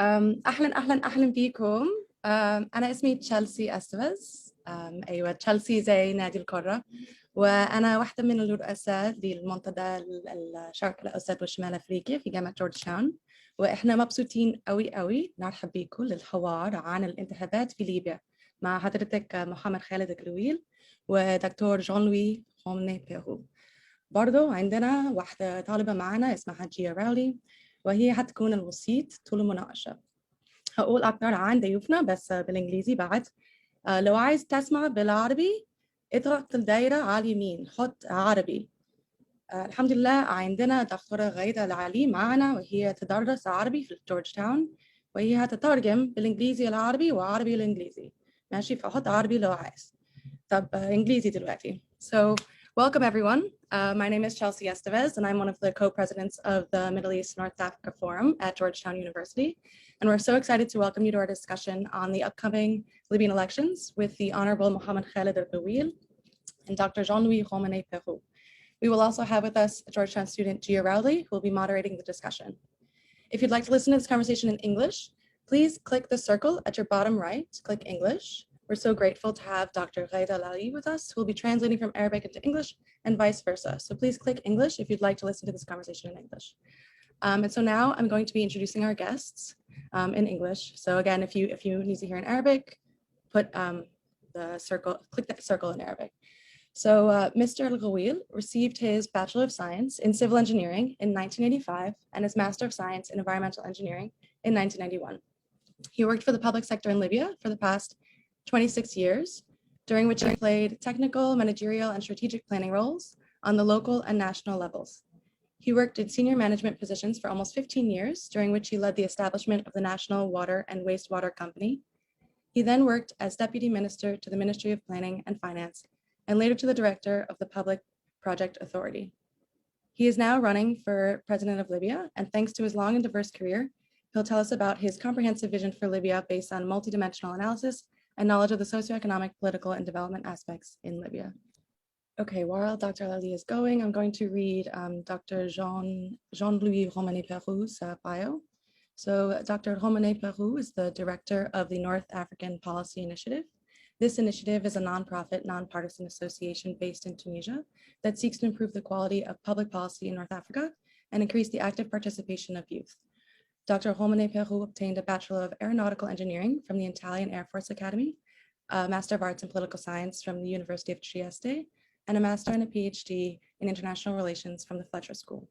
أهلا بيكم. أنا اسمي تشيلسي أستفز. أيوة، تشيلسي زي نادي القارة، وأنا واحدة من الرؤساء للمنتدى الشرق الأوسط والشمال أفريقيا في جامعة جورج تاون، وإحنا مبسوطين قوي نرحب بيكم للحوار عن الانتخابات في ليبيا مع حضرتك محمد خالد الغويل ودكتور جون لوي خومني بيرو. برضو عندنا واحدة طالبة معنا اسمها جيا راولي، وهي هتكون الوسيط طول المناقشة. هقول أكتر عن ضيوفنا بس بالإنجليزي بعد. لو عايز تسمع بالعربي اضغط الدايرة على اليمين، حط عربي. الحمد لله عندنا دكتورة غايدة العلي معنا، وهي تدرس عربي في جورج تاون، وهي هتترجم بالإنجليزي العربي وعربي الإنجليزي. ماشي، فحط عربي لو عايز. طب إنجليزي دلوقتي. So welcome everyone. My name is Chelsea Estevez, and I'm one of the co-presidents of the Middle East North Africa Forum at Georgetown University. And we're so excited to welcome you to our discussion on the upcoming Libyan elections with the Honorable Mohammed Khalid al-Gawil and Dr. Jean-Louis Romanet Perrou. We will also have with us Georgetown student Gia Rowley, who will be moderating the discussion. If you'd like to listen to this conversation in English, please click the circle at your bottom right, click English. We're so grateful to have Dr. Ghaida Lali with us, who will be translating from Arabic into English and vice versa. So please click English if you'd like to listen to this conversation in English. And so now I'm going to be introducing our guests in English. So again, if you need to hear in Arabic, put the circle, click that circle in Arabic. So Mr. Al-Ghawil received his Bachelor of Science in Civil Engineering in 1985 and his Master of Science in Environmental Engineering in 1991. He worked for the public sector in Libya for the past 26 years, during which he played technical, managerial, and strategic planning roles on the local and national levels. He worked in senior management positions for almost 15 years, during which he led the establishment of the National Water and Wastewater Company. He then worked as Deputy Minister to the Ministry of Planning and Finance, and later to the Director of the Public Project Authority. He is now running for President of Libya, and thanks to his long and diverse career, he'll tell us about his comprehensive vision for Libya based on multidimensional analysis and knowledge of the socioeconomic, political, and development aspects in Libya. Okay, while Dr. Lali is going, I'm going to read Dr. Jean-Louis Romanet Perrou's bio. So Dr. Romanet Perrou is the director of the North African Policy Initiative. This initiative is a nonprofit, nonpartisan association based in Tunisia that seeks to improve the quality of public policy in North Africa and increase the active participation of youth. Dr. Romanet Perrou obtained a Bachelor of Aeronautical Engineering from the Italian Air Force Academy, a Master of Arts in Political Science from the University of Trieste, and a Master and a PhD in International Relations from the Fletcher School.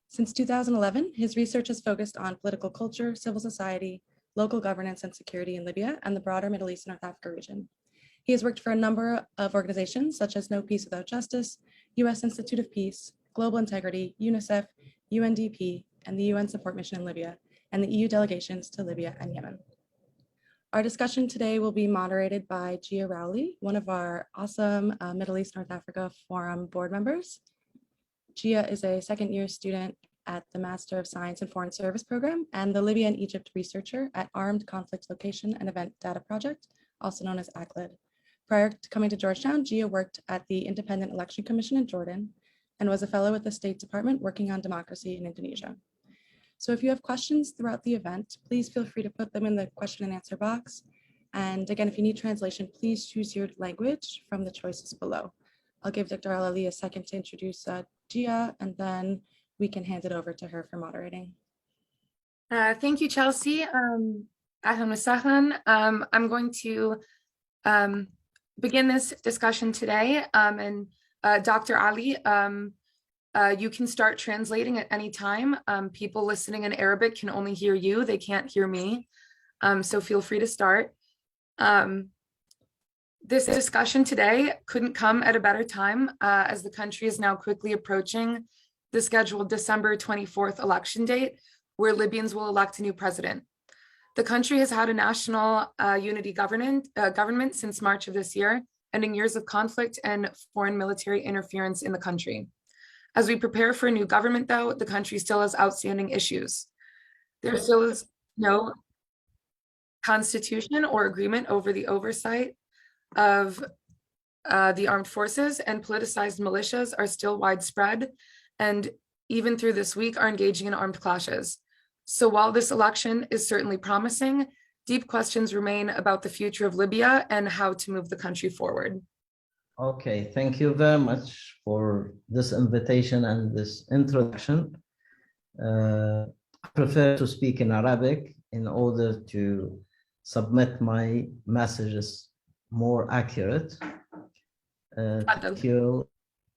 Since 2011, his research has focused on political culture, civil society, local governance and security in Libya and the broader Middle East and North Africa region. He has worked for a number of organizations such as No Peace Without Justice, U.S. Institute of Peace, Global Integrity, UNICEF, UNDP, and the UN Support Mission in Libya, and the EU delegations to Libya and Yemen. Our discussion today will be moderated by Gia Rowley, one of our awesome Middle East North Africa Forum board members. Gia is a second-year student at the Master of Science in Foreign Service program and the Libya and Egypt researcher at Armed Conflict Location and Event Data Project, also known as ACLED. Prior to coming to Georgetown, Gia worked at the Independent Election Commission in Jordan and was a fellow at the State Department working on democracy in Indonesia. So if you have questions throughout the event, please feel free to put them in the question and answer box. And again, if you need translation, please choose your language from the choices below. I'll give Dr. Ali a second to introduce Gia, and then we can hand it over to her for moderating. Thank you, Chelsea. Ahlan wa sahlan. I'm going to begin this discussion today. And Dr. Ali, you can start translating at any time. People listening in Arabic can only hear you. They can't hear me. So feel free to start. This discussion today couldn't come at a better time as the country is now quickly approaching the scheduled December 24th election date, where Libyans will elect a new president. The country has had a national unity government since March of this year, ending years of conflict and foreign military interference in the country. As we prepare for a new government, though, the country still has outstanding issues. There still is no constitution or agreement over the oversight of the armed forces, and politicized militias are still widespread, and even through this week are engaging in armed clashes. So while this election is certainly promising, deep questions remain about the future of Libya and how to move the country forward. Okay, thank you very much for this invitation and this introduction. I prefer to speak in Arabic in order to submit my messages more accurate. Thank you.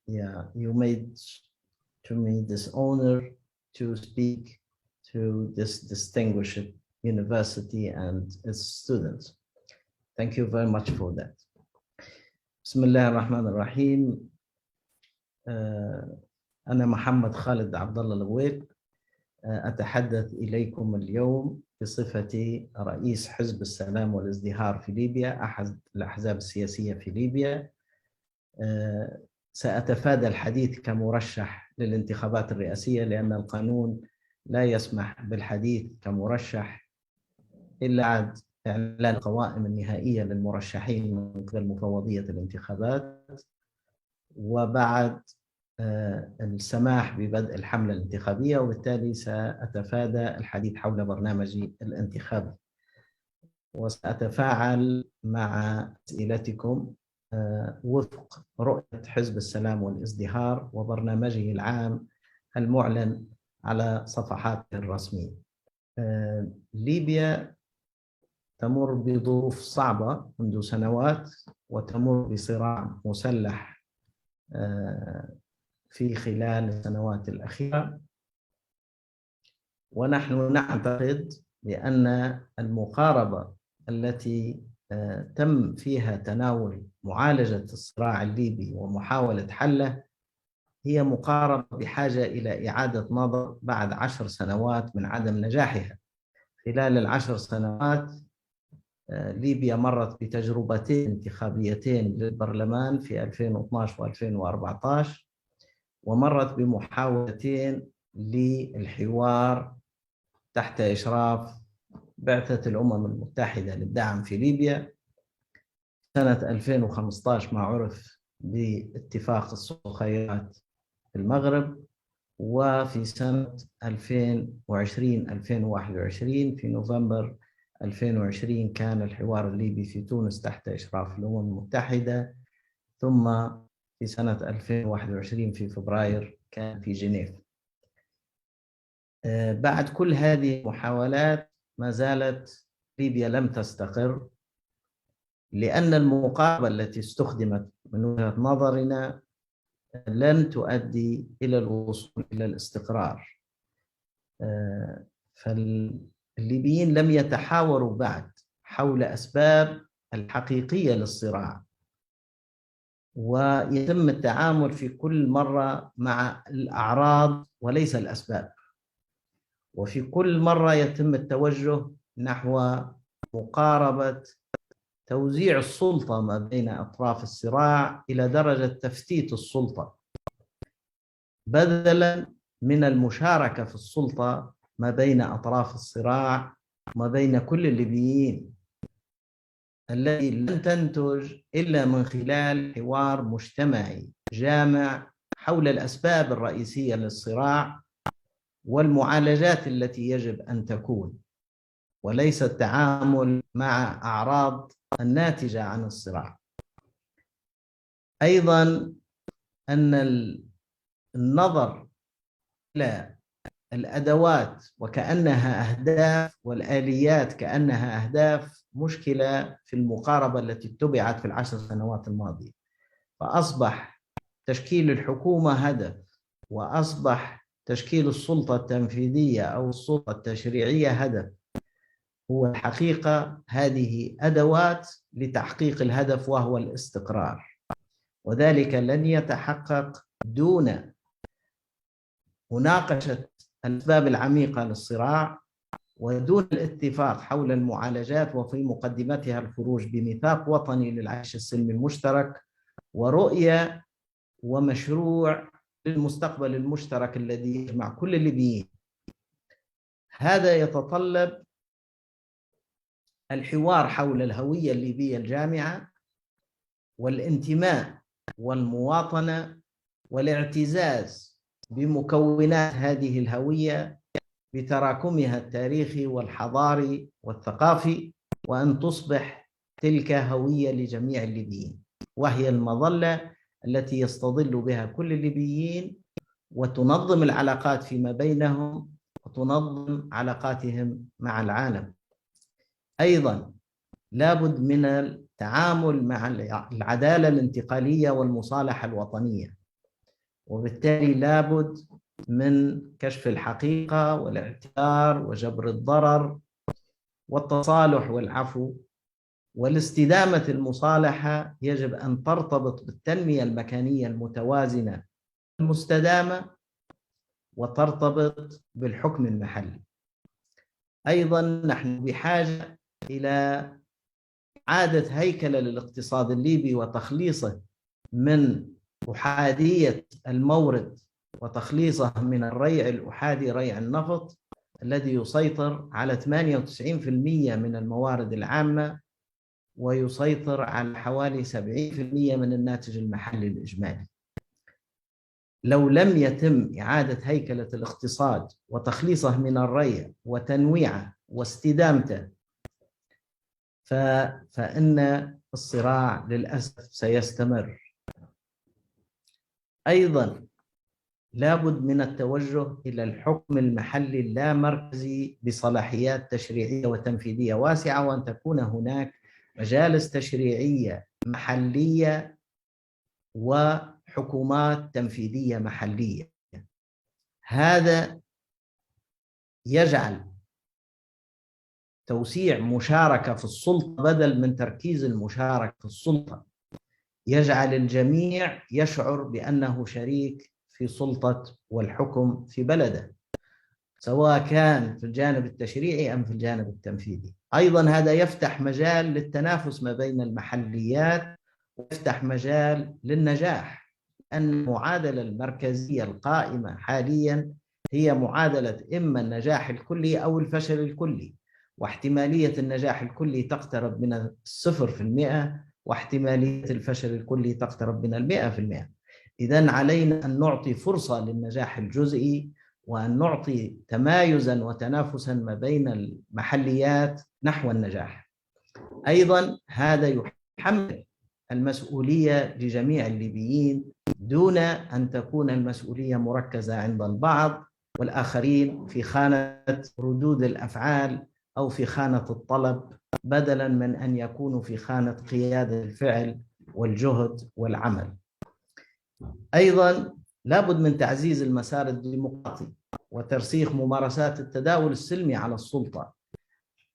Yeah, you made to me this honor to speak to this distinguished university and its students. Thank you very much for that. بسم الله الرحمن الرحيم. أنا محمد خالد عبد الله الغويل، أتحدث إليكم اليوم بصفتي رئيس حزب السلام والازدهار في ليبيا، أحد الأحزاب السياسية في ليبيا. سأتفادى الحديث كمرشح للانتخابات الرئاسية لأن القانون لا يسمح بالحديث كمرشح إلا بعد إعلان القوائم النهائية للمرشحين من قبل مفوضية الانتخابات وبعد السماح ببدء الحملة الانتخابية، وبالتالي سأتفادى الحديث حول برنامجي الانتخابي وسأتفاعل مع أسئلتكم وفق رؤية حزب السلام والازدهار وبرنامجه العام المعلن على صفحاته الرسمية. ليبيا تمر بظروف صعبة منذ سنوات وتمر بصراع مسلح في خلال السنوات الأخيرة، ونحن نعتقد بأن المقاربة التي تم فيها تناول معالجة الصراع الليبي ومحاولة حله هي مقاربة بحاجة إلى إعادة نظر بعد 10 سنوات من عدم نجاحها. خلال ال10 سنوات ليبيا مرت بتجربتين انتخابيتين للبرلمان في 2012 و2014، ومرت بمحاولتين للحوار تحت إشراف بعثة الأمم المتحدة للدعم في ليبيا سنة 2015 ما عرف باتفاق الصخيرات في المغرب، وفي سنة 2020-2021 في نوفمبر 2020 كان الحوار الليبي في تونس تحت إشراف الأمم المتحدة، ثم في سنة 2021 في فبراير كان في جنيف. بعد كل هذه المحاولات ما زالت ليبيا لم تستقر، لأن المقاربة التي استخدمت من وجهة نظرنا لن تؤدي إلى الوصول إلى الاستقرار. فالليبيين لم يتحاوروا بعد حول أسباب الحقيقية للصراع، ويتم التعامل في كل مرة مع الأعراض وليس الأسباب، وفي كل مرة يتم التوجه نحو مقاربة توزيع السلطة ما بين أطراف الصراع إلى درجة تفتيت السلطة بدلاً من المشاركة في السلطة ما بين أطراف الصراع وما بين كل الليبيين، التي لن تنتج إلا من خلال حوار مجتمعي جامع حول الأسباب الرئيسية للصراع والمعالجات التي يجب أن تكون، وليس التعامل مع أعراض الناتجة عن الصراع. أيضاً أن النظر إلى الأدوات وكأنها أهداف والآليات كأنها أهداف مشكلة في المقاربة التي اتبعت في ال10 سنوات الماضية، فأصبح تشكيل الحكومة هدف، وأصبح تشكيل السلطة التنفيذية أو السلطة التشريعية هدف. هو الحقيقة هذه أدوات لتحقيق الهدف وهو الاستقرار، وذلك لن يتحقق دون مناقشة الأسباب العميقة للصراع ودون الاتفاق حول المعالجات، وفي مقدمتها الخروج بميثاق وطني للعيش السلمي المشترك ورؤية ومشروع للمستقبل المشترك الذي يجمع كل الليبيين. هذا يتطلب الحوار حول الهوية الليبية الجامعة والانتماء والمواطنة والاعتزاز بمكونات هذه الهوية بتراكمها التاريخي والحضاري والثقافي، وأن تصبح تلك هوية لجميع الليبيين، وهي المظلة التي يستظل بها كل الليبيين وتنظم العلاقات فيما بينهم وتنظم علاقاتهم مع العالم. أيضاً لابد من التعامل مع العدالة الانتقالية والمصالحة الوطنية، وبالتالي لابد من كشف الحقيقة والاعتذار وجبر الضرر والتصالح والعفو. والاستدامة المصالحة يجب أن ترتبط بالتنمية المكانية المتوازنة المستدامة وترتبط بالحكم المحلي. أيضاً نحن بحاجة إلى إعادة هيكلة للاقتصاد الليبي وتخليصه من أحادية المورد وتخليصه من الريع الأحادي ريع النفط الذي يسيطر على 98% من الموارد العامة ويسيطر على حوالي 70% من الناتج المحلي الإجمالي. لو لم يتم إعادة هيكلة الاقتصاد وتخليصه من الريع وتنويعه واستدامته فإن الصراع للأسف سيستمر. أيضاً لابد من التوجه إلى الحكم المحلي اللامركزي بصلاحيات تشريعية وتنفيذية واسعة، وأن تكون هناك مجالس تشريعية محلية وحكومات تنفيذية محلية. هذا يجعل توسيع مشاركة في السلطة بدل من تركيز المشاركة في السلطة، يجعل الجميع يشعر بأنه شريك في سلطة والحكم في بلده، سواء كان في الجانب التشريعي أم في الجانب التنفيذي. أيضا هذا يفتح مجال للتنافس ما بين المحليات ويفتح مجال للنجاح، أن المعادلة المركزية القائمة حاليا هي معادلة إما النجاح الكلي أو الفشل الكلي، واحتمالية النجاح الكلي تقترب من 0%، واحتمالية الفشل الكلي تقترب من 100%. إذن علينا أن نعطي فرصة للنجاح الجزئي، وأن نعطي تمايزاً وتنافساً ما بين المحليات نحو النجاح. أيضاً هذا يحمل المسؤولية لجميع الليبيين دون أن تكون المسؤولية مركزة عند البعض والآخرين في خانة ردود الأفعال أو في خانة الطلب، بدلاً من أن يكونوا في خانة قيادة الفعل والجهد والعمل. أيضاً لابد من تعزيز المسار الديمقراطي وترسيخ ممارسات التداول السلمي على السلطة.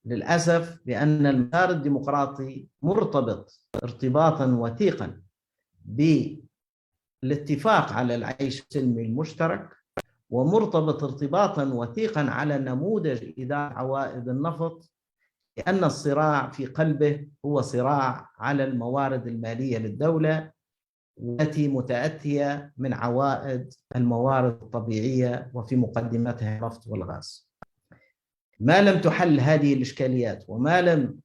للأسف بأن المسار الديمقراطي مرتبط ارتباطاً وثيقاً بالاتفاق على العيش السلمي المشترك، ومرتبط ارتباطاً وثيقاً على نموذج إدارة عوائد النفط، لأن الصراع في قلبه هو صراع على الموارد المالية للدولة التي متأتية من عوائد الموارد الطبيعية وفي مقدمتها النفط والغاز. ما لم تحل هذه الإشكاليات وما لم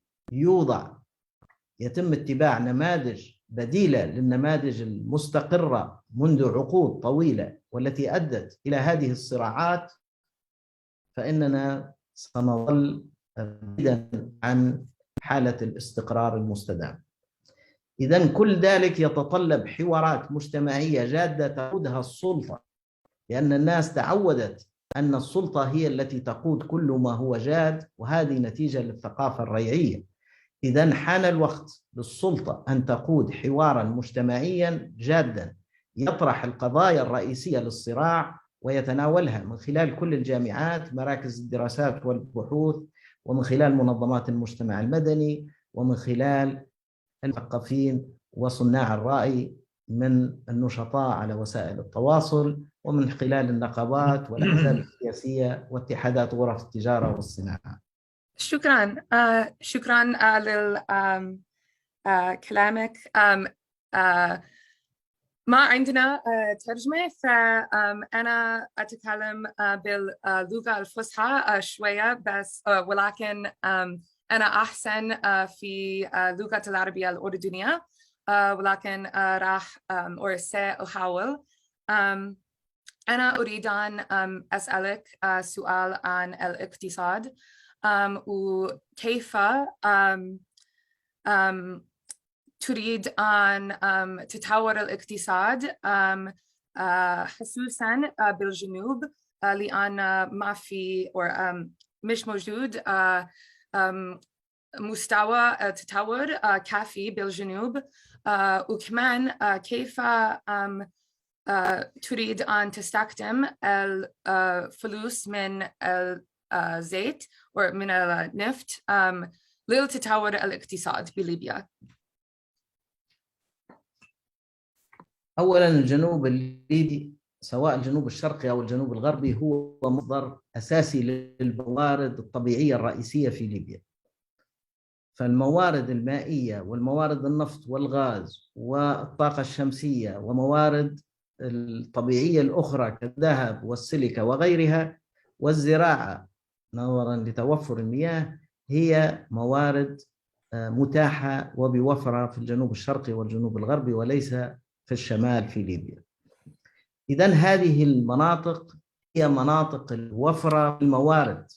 يتم اتباع نماذج بديلة للنماذج المستقرة منذ عقود طويلة والتي أدت إلى هذه الصراعات، فإننا سنظل بعيداً عن حالة الاستقرار المستدام. إذن كل ذلك يتطلب حوارات مجتمعية جادة تقودها السلطة، لأن الناس تعودت أن السلطة هي التي تقود كل ما هو جاد، وهذه نتيجة للثقافة الريعية. إذن حان الوقت للسلطة أن تقود حوارا مجتمعيا جادا يطرح القضايا الرئيسية للصراع ويتناولها من خلال كل الجامعات، مراكز الدراسات والبحوث، ومن خلال منظمات المجتمع المدني، ومن خلال المثقفين وصناع الرأي من النشطاء على وسائل التواصل، ومن خلال النقابات والأحزاب السياسية واتحادات غرف التجارة والصناعة. شكرا شكرا لكلامك. ما عندنا ترجمة، فأنا أتكلم باللغة الفصحى شوية بس، ولكن أنا أحسن في اللغة العربية الأردنية، ولكن راح سأحاول. أنا أريد أن أسألك سؤال عن الاقتصاد وكيف تريد أن تطور الاقتصاد خصوصاً بالجنوب لأن ما في مش موجود مستوى تطور كافي بالجنوب وكمان كيف تريد أن تستخدم الفلوس من الزيت أو من النفط لتطور الاقتصاد بليبيا. أولاً الجنوب الليبي سواء الجنوب الشرقي أو الجنوب الغربي هو مصدر أساسي للموارد الطبيعية الرئيسية في ليبيا. فالموارد المائية والموارد النفط والغاز والطاقة الشمسية وموارد الطبيعية الأخرى كالذهب والسيليكا وغيرها والزراعة نظراً لتوفر المياه هي موارد متاحة وبوفرة في الجنوب الشرقي والجنوب الغربي وليس في الشمال في ليبيا. إذن هذه المناطق هي مناطق الوفرة في الموارد.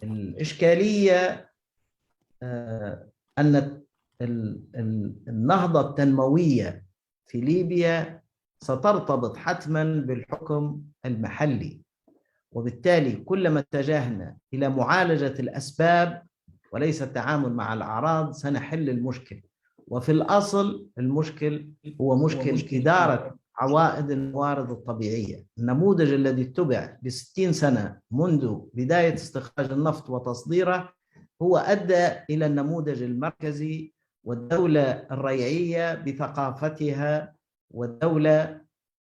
الإشكالية أن النهضة التنموية في ليبيا سترتبط حتماً بالحكم المحلي، وبالتالي كلما اتجهنا إلى معالجة الأسباب وليس التعامل مع الأعراض سنحل المشكل. وفي الأصل المشكل هو مشكل إدارة عوائد الموارد الطبيعية. النموذج الذي اتبع ل60 سنة منذ بداية استخراج النفط وتصديره هو أدى إلى النموذج المركزي والدولة الريعية بثقافتها والدولة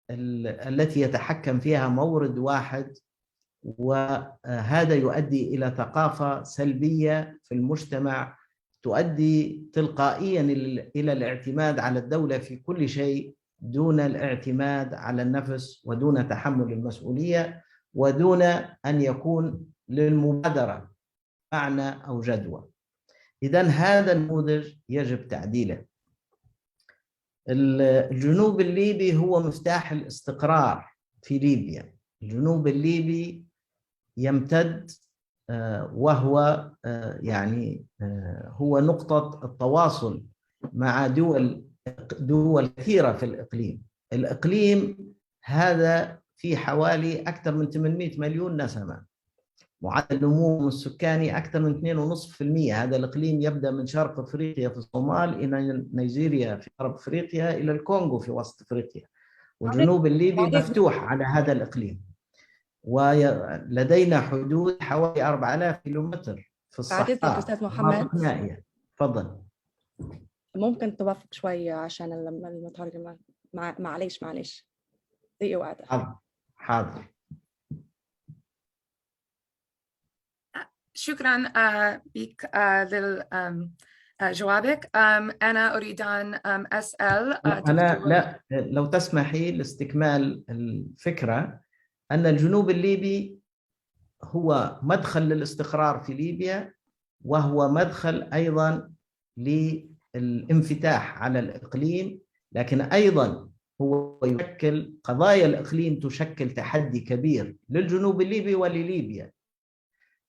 التي يتحكم فيها مورد واحد، وهذا يؤدي إلى ثقافة سلبية في المجتمع تؤدي تلقائيا إلى الاعتماد على الدولة في كل شيء دون الاعتماد على النفس ودون تحمل المسؤولية ودون أن يكون للمبادرة معنى أو جدوى. إذن هذا النموذج يجب تعديله. الجنوب الليبي هو مفتاح الاستقرار في ليبيا. الجنوب الليبي يمتد وهو يعني هو نقطة التواصل مع دول كثيرة في الإقليم. الإقليم هذا في حوالي أكثر من 800 مليون نسمة، معدل نموه السكاني أكثر من 2.5%. هذا الإقليم يبدأ من شرق أفريقيا في الصومال إلى نيجيريا في غرب أفريقيا إلى الكونغو في وسط أفريقيا، والجنوب الليبي مفتوح على هذا الإقليم، ولدينا حدود حوالي 4000 كيلومتر في الصحراء. أستاذ محمد نائية. تفضل. ممكن توقف شوية عشان المترجمة معليش دقيقة واحدة. حاضر. شكرا بك لجوابك. أنا أريد أن أسأل لا لو تسمحي لاستكمال الفكرة أن الجنوب الليبي هو مدخل للاستقرار في ليبيا، وهو مدخل أيضا للانفتاح على الإقليم، لكن أيضا هو يشكل قضايا الإقليم تشكل تحدي كبير للجنوب الليبي ولليبيا.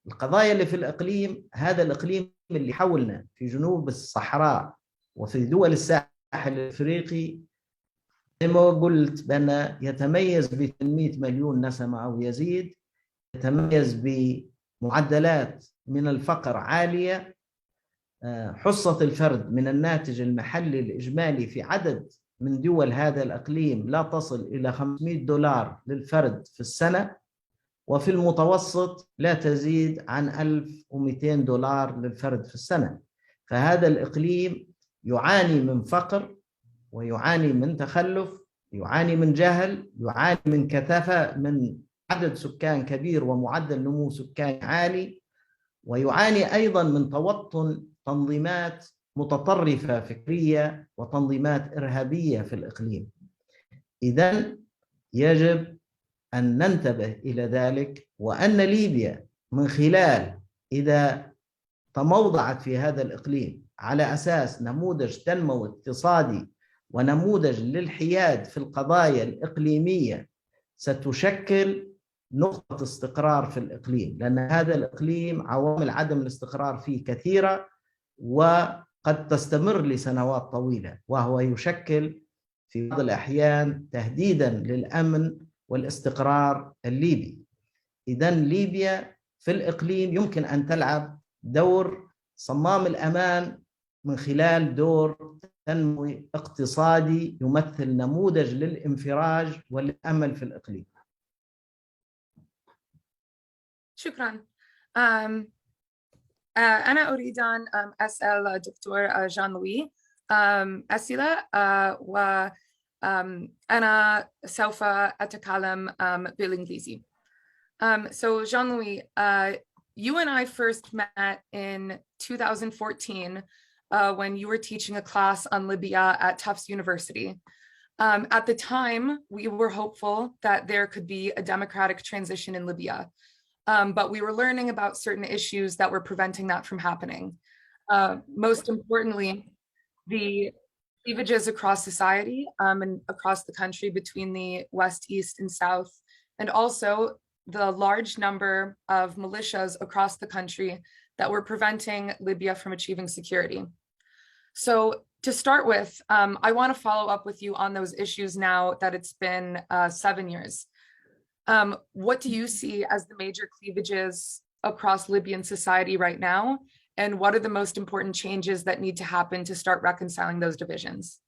القضايا اللي في الإقليم، هذا الإقليم اللي حولنا في جنوب الصحراء وفي دول الساحل الأفريقي زي ما قلت بأن يتميز ب 800 مليون نسمة أو يزيد، يتميز بمعدلات من الفقر عالية، حصة الفرد من الناتج المحلي الإجمالي في عدد من دول هذا الإقليم لا تصل إلى $500 للفرد في السنة، وفي المتوسط لا تزيد عن $1200 للفرد في السنة. فهذا الإقليم يعاني من فقر ويعاني من تخلف، يعاني من جهل، يعاني من كثافة، من عدد سكان كبير ومعدل نمو سكاني عالي، ويعاني أيضا من توطن تنظيمات متطرفة فكرية وتنظيمات إرهابية في الإقليم. إذن يجب أن ننتبه إلى ذلك، وأن ليبيا من خلال إذا تموضعت في هذا الإقليم على أساس نموذج تنموي اقتصادي ونموذج للحياد في القضايا الإقليمية ستشكل نقطة استقرار في الإقليم، لأن هذا الإقليم عوامل عدم الاستقرار فيه كثيرة وقد تستمر لسنوات طويلة، وهو يشكل في بعض الأحيان تهديداً للأمن والاستقرار الليبي. إذن ليبيا في الإقليم يمكن أن تلعب دور صمام الأمان من خلال دور تنموي اقتصادي يمثل نموذج للانفراج والأمل في الإقليم. شكرا. أنا أريد أن أسأل الدكتور جان لوي أسئلة وأنا سوف أتكلم بالإنجليزي. So Jean-Louis, you and I first met in 2014 when you were teaching a class on Libya at Tufts University. At the time, we were hopeful that there could be a democratic transition in Libya. But we were learning about certain issues that were preventing that from happening. Most importantly, the cleavages across society and across the country between the West, East, and South, and also the large number of militias across the country that were preventing Libya from achieving security. So to start with, I want to follow up with you on those issues now that it's been 7 years. What do you see as the major cleavages across Libyan society right now? And what are the most important changes that need to happen to start reconciling those divisions?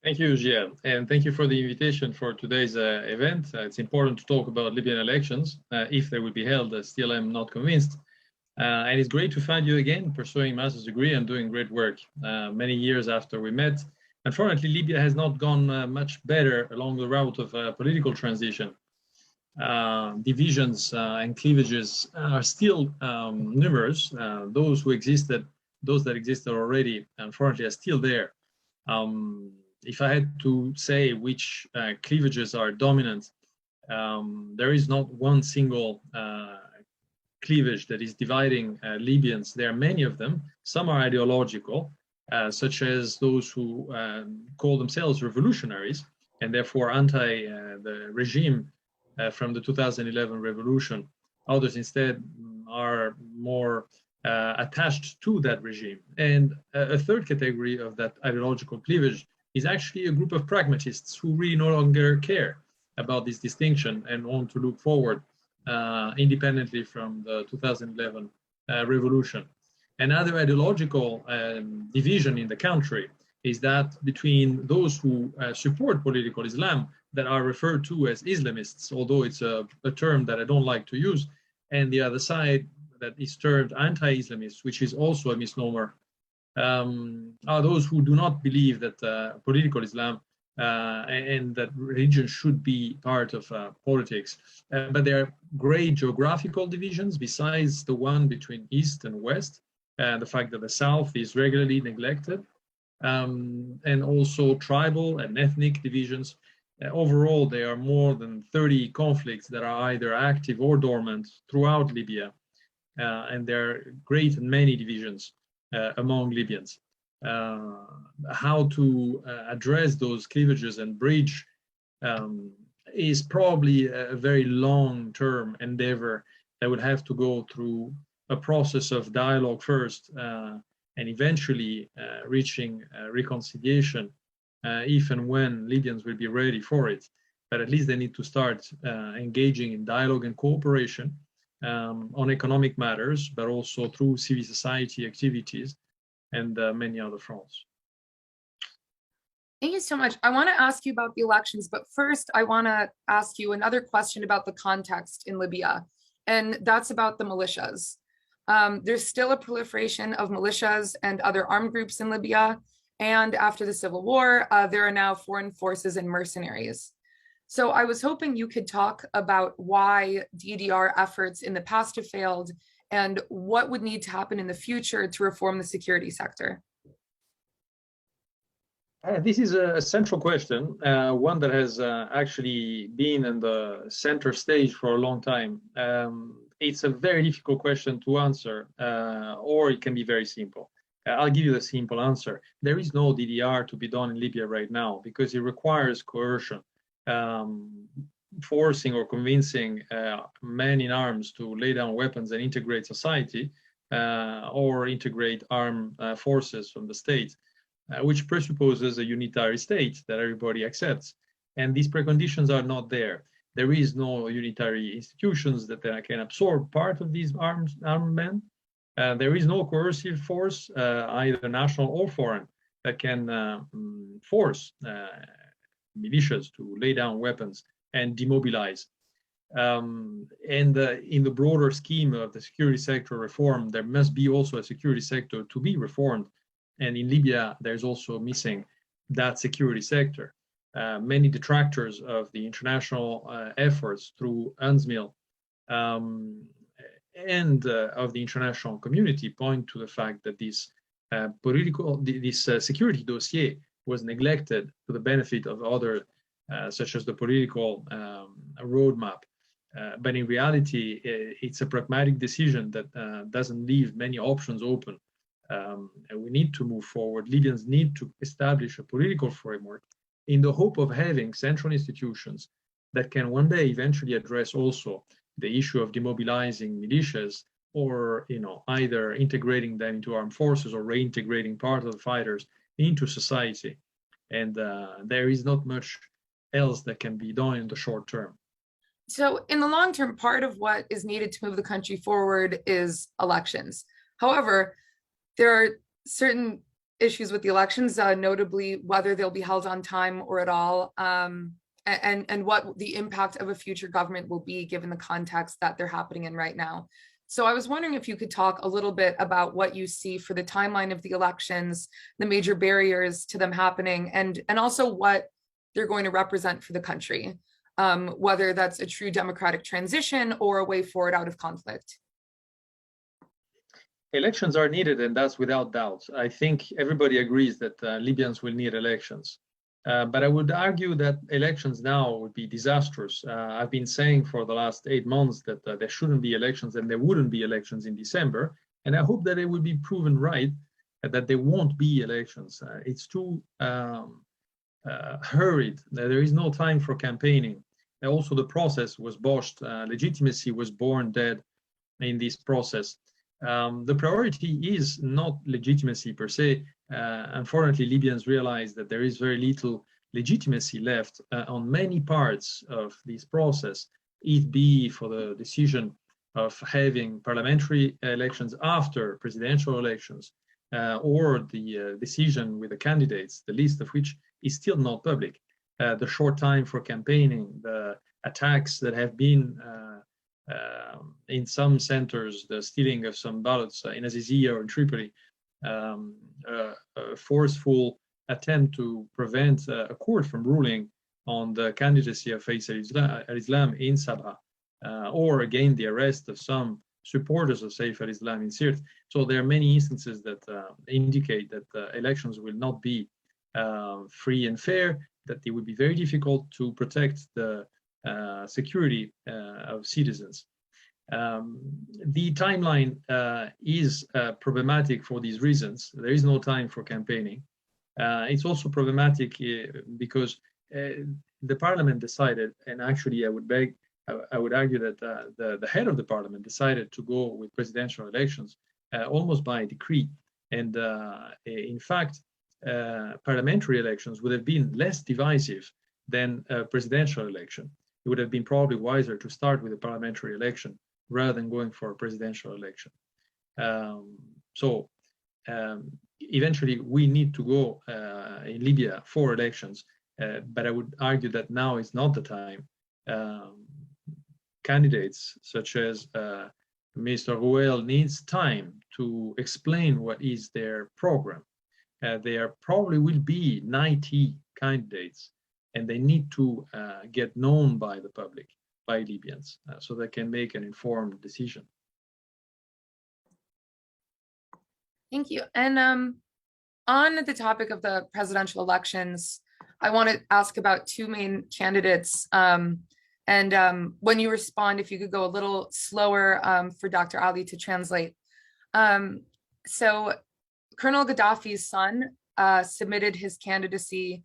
Thank you, Gia, and thank you for the invitation for today's event. It's important to talk about Libyan elections, if they will be held. Still, I'm not convinced. And it's great to find you again, pursuing master's degree and doing great work. Many years after we met, unfortunately, Libya has not gone much better along the route of political transition. Divisions and cleavages are still numerous. Those that existed already, unfortunately, are still there. If I had to say which cleavages are dominant, there is not one single cleavage that is dividing Libyans. There are many of them. Some are ideological, such as those who call themselves revolutionaries and therefore anti the regime from the 2011 revolution. Others instead are more attached to that regime. And a third category of that ideological cleavage is actually a group of pragmatists who really no longer care about this distinction and want to look forward independently from the 2011 revolution. Another ideological division in the country is that between those who support political Islam that are referred to as Islamists, although it's a term that I don't like to use, and the other side that is termed anti-Islamist, which is also a misnomer, are those who do not believe that political Islam and that religion should be part of politics. But there are great geographical divisions besides the one between East and West, the fact that the South is regularly neglected, and also tribal and ethnic divisions. Overall, there are more than 30 conflicts that are either active or dormant throughout Libya, and there are great and many divisions among Libyans. How to address those cleavages and bridge is probably a very long-term endeavor that would have to go through a process of dialogue first, and eventually reaching reconciliation, if and when Libyans will be ready for it. But at least they need to start engaging in dialogue and cooperation on economic matters, but also through civil society activities and many other fronts. Thank you so much. I want to ask you about the elections, but first I want to ask you another question about the context in Libya, and that's about the militias. There's still a proliferation of militias and other armed groups in Libya, and after the civil war, there are now foreign forces and mercenaries. So I was hoping you could talk about why DDR efforts in the past have failed and what would need to happen in the future to reform the security sector. This is a central question, one that has actually been in the center stage for a long time. It's a very difficult question to answer, or it can be very simple. I'll give you the simple answer. There is no DDR to be done in Libya right now because it requires coercion. forcing or convincing men in arms to lay down weapons and integrate society, or integrate armed forces from the state, which presupposes a unitary state that everybody accepts. And these preconditions are not there. There is no unitary institutions that can absorb part of these armed men. There is no coercive force, either national or foreign, that can force militias to lay down weapons and demobilize. And in the broader scheme of the security sector reform, there must be also a security sector to be reformed. And in Libya, there's also missing that security sector. Many detractors of the international efforts through UNSMIL and of the international community point to the fact that this security dossier was neglected to the benefit of other, such as the political roadmap. But in reality, it's a pragmatic decision that doesn't leave many options open. And we need to move forward. Libyans need to establish a political framework in the hope of having central institutions that can one day eventually address also the issue of demobilizing militias, or either integrating them into armed forces or reintegrating part of the fighters into society. And there is not much else that can be done in the short term. So in the long term, part of what is needed to move the country forward is elections. However, there are certain issues with the elections, notably whether they'll be held on time or at all, and what the impact of a future government will be given the context that they're happening in right now. So I was wondering if you could talk a little bit about what you see for the timeline of the elections, the major barriers to them happening, and also what they're going to represent for the country, whether that's a true democratic transition or a way forward out of conflict. Elections are needed, and that's without doubt. I think everybody agrees that Libyans will need elections. But I would argue that elections now would be disastrous. I've been saying for the last 8 months that there shouldn't be elections and there wouldn't be elections in December. And I hope that it will be proven right, that there won't be elections. It's too hurried. There is no time for campaigning. And also, the process was botched. Legitimacy was born dead in this process. The priority is not legitimacy per se. Unfortunately, Libyans realize that there is very little legitimacy left on many parts of this process, it be for the decision of having parliamentary elections after presidential elections, or the decision with the candidates, the list of which is still not public, the short time for campaigning, the attacks that have been in some centers, the stealing of some ballots in Azizia or in Tripoli, a forceful attempt to prevent a court from ruling on the candidacy of Rئيس al-Islam in Sabha, or again the arrest of some supporters of Saif al-Islam in Sirte. So there are many instances that indicate that elections will not be free and fair, that it would be very difficult to protect the security of citizens. The timeline is problematic for these reasons. There is no time for campaigning. It's also problematic because the parliament decided, and actually I would argue that the head of the parliament decided to go with presidential elections almost by decree. And in fact, parliamentary elections would have been less divisive than a presidential election. It would have been probably wiser to start with a parliamentary election rather than going for a presidential election. Eventually, we need to go in Libya for elections, but I would argue that now is not the time. Candidates such as Mr. الغويل needs time to explain what is their program. There probably will be 90 candidates, and they need to get known by the public, by Libyans, so they can make an informed decision. Thank you. And on the topic of the presidential elections, I want to ask about two main candidates. When you respond, if you could go a little slower for Dr. Ali to translate. So Colonel Gaddafi's son submitted his candidacy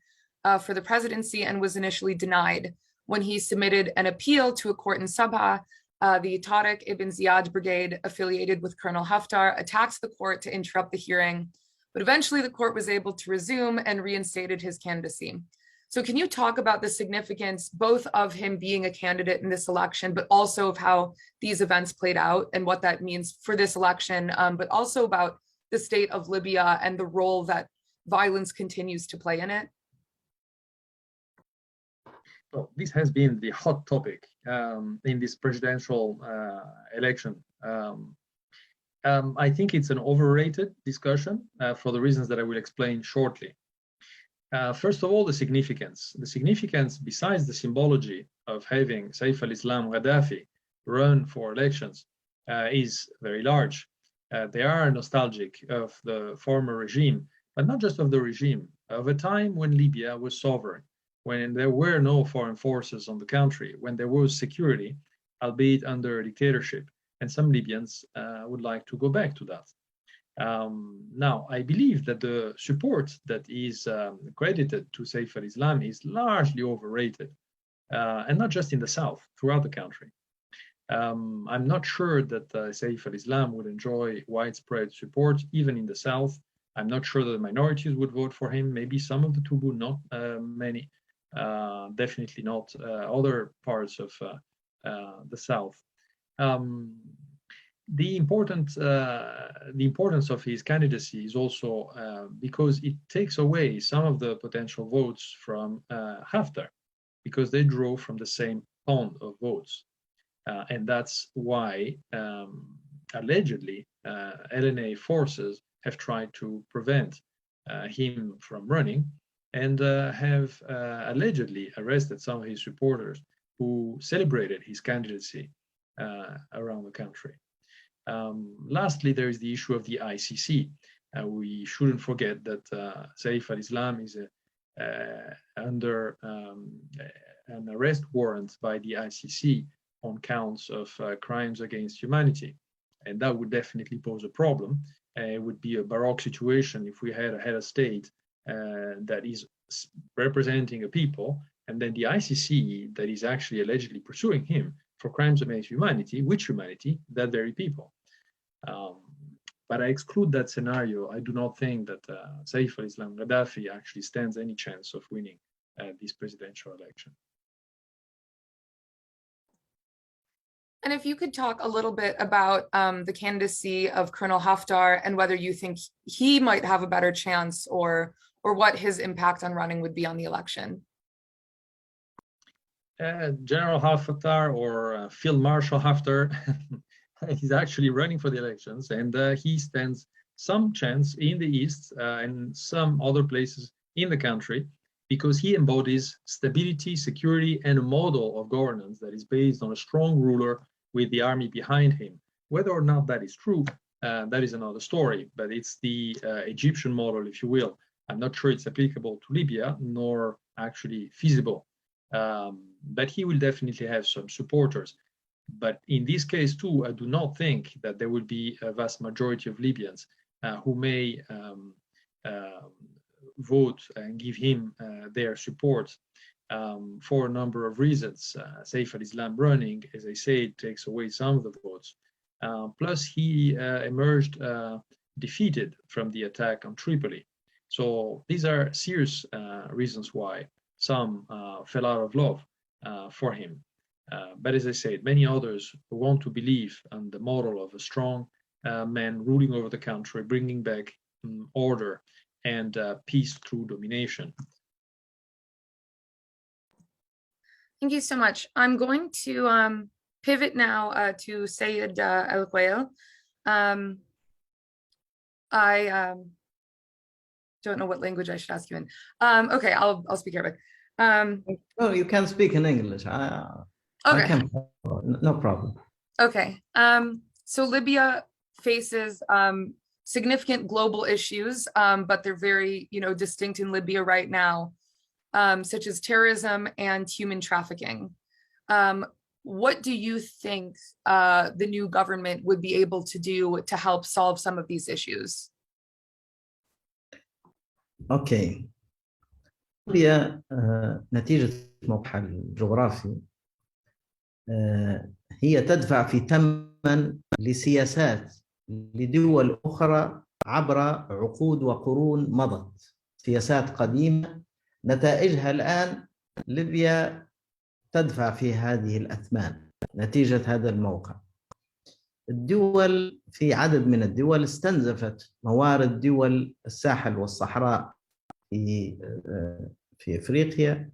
for the presidency and was initially denied. When he submitted an appeal to a court in Sabha, the Tariq ibn Ziyad brigade affiliated with Colonel Haftar attacked the court to interrupt the hearing, but eventually the court was able to resume and reinstated his candidacy. So can you talk about the significance both of him being a candidate in this election, but also of how these events played out and what that means for this election, but also about the state of Libya and the role that violence continues to play in it? Well, this has been the hot topic in this presidential election. I think it's an overrated discussion for the reasons that I will explain shortly. First of all, the significance. The significance, besides the symbology of having Saif al-Islam Gaddafi run for elections, is very large. They are nostalgic of the former regime, but not just of the regime, of a time when Libya was sovereign, when there were no foreign forces on the country, when there was security, albeit under a dictatorship. And some Libyans would like to go back to that. Now, I believe that the support that is credited to Saif al-Islam is largely overrated, and not just in the south, throughout the country. I'm not sure that Saif al-Islam would enjoy widespread support, even in the south. I'm not sure that the minorities would vote for him. Maybe some of the Tubu, not many. Definitely not other parts of the south. The importance of his candidacy is also because it takes away some of the potential votes from Haftar, because they draw from the same pound of votes. And that's why, allegedly, LNA forces have tried to prevent him from running, and have allegedly arrested some of his supporters who celebrated his candidacy around the country. Lastly, there is the issue of the ICC. We shouldn't forget that Saif al-Islam is under an arrest warrant by the ICC on counts of crimes against humanity. And that would definitely pose a problem. It would be a baroque situation if we had a head of state that is representing a people, and then the ICC that is actually allegedly pursuing him for crimes against humanity. Which humanity? That very people. But I exclude that scenario. I do not think that Saif al-Islam Gaddafi actually stands any chance of winning this presidential election. And if you could talk a little bit about the candidacy of Colonel Haftar and whether you think he might have a better chance, or what his impact on running would be on the election. General Haftar, or Field Marshal Haftar, he's actually running for the elections, and he stands some chance in the east and some other places in the country, because he embodies stability, security, and a model of governance that is based on a strong ruler with the army behind him. Whether or not that is true, that is another story, but it's the Egyptian model, if you will. I'm not sure it's applicable to Libya, nor actually feasible, but he will definitely have some supporters. But in this case too, I do not think that there will be a vast majority of Libyans who may vote and give him their support for a number of reasons. Saif al-Islam running, as I said, takes away some of the votes. Plus, he emerged defeated from the attack on Tripoli. So these are serious reasons why some fell out of love for him. But as I said, many others want to believe in the model of a strong man ruling over the country, bringing back order and peace through domination. Thank you so much. I'm going to pivot now to Sayed الغويل. I don't know what language I should ask you in. Okay, I'll speak Arabic. Oh, you can speak in English. Okay. I can, no problem. Okay. So Libya faces significant global issues, but they're very, distinct in Libya right now, such as terrorism and human trafficking. What do you think the new government would be able to do to help solve some of these issues? Okay. ليبيا نتيجة موقعها الجغرافي هي تدفع في ثمن لسياسات لدول أخرى عبر عقود وقرون مضت، سياسات قديمة نتائجها الآن ليبيا تدفع في هذه الأثمان نتيجة هذا الموقع. الدول في عدد من الدول استنزفت موارد دول الساحل والصحراء في أفريقيا،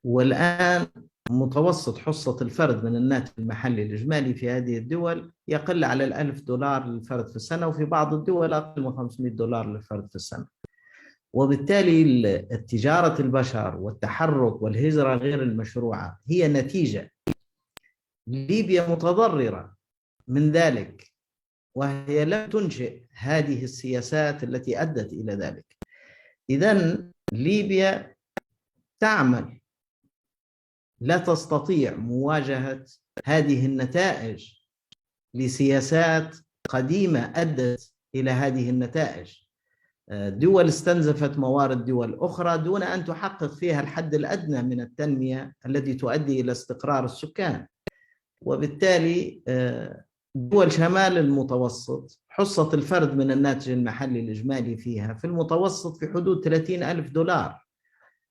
والآن متوسط حصة الفرد من الناتج المحلي الإجمالي في هذه الدول يقل على $1000 للفرد في السنة، وفي بعض الدول أقل من $500 للفرد في السنة. وبالتالي تجارة البشر والتحرك والهجرة غير المشروعة هي نتيجة. ليبيا متضررة من ذلك، وهي لم تنشئ هذه السياسات التي أدت إلى ذلك. إذن ليبيا تعمل، لا تستطيع مواجهة هذه النتائج لسياسات قديمة أدت إلى هذه النتائج. دول استنزفت موارد دول أخرى دون أن تحقق فيها الحد الأدنى من التنمية التي تؤدي إلى استقرار السكان. وبالتالي دول شمال المتوسط حصة الفرد من الناتج المحلي الإجمالي فيها في المتوسط في حدود $30,000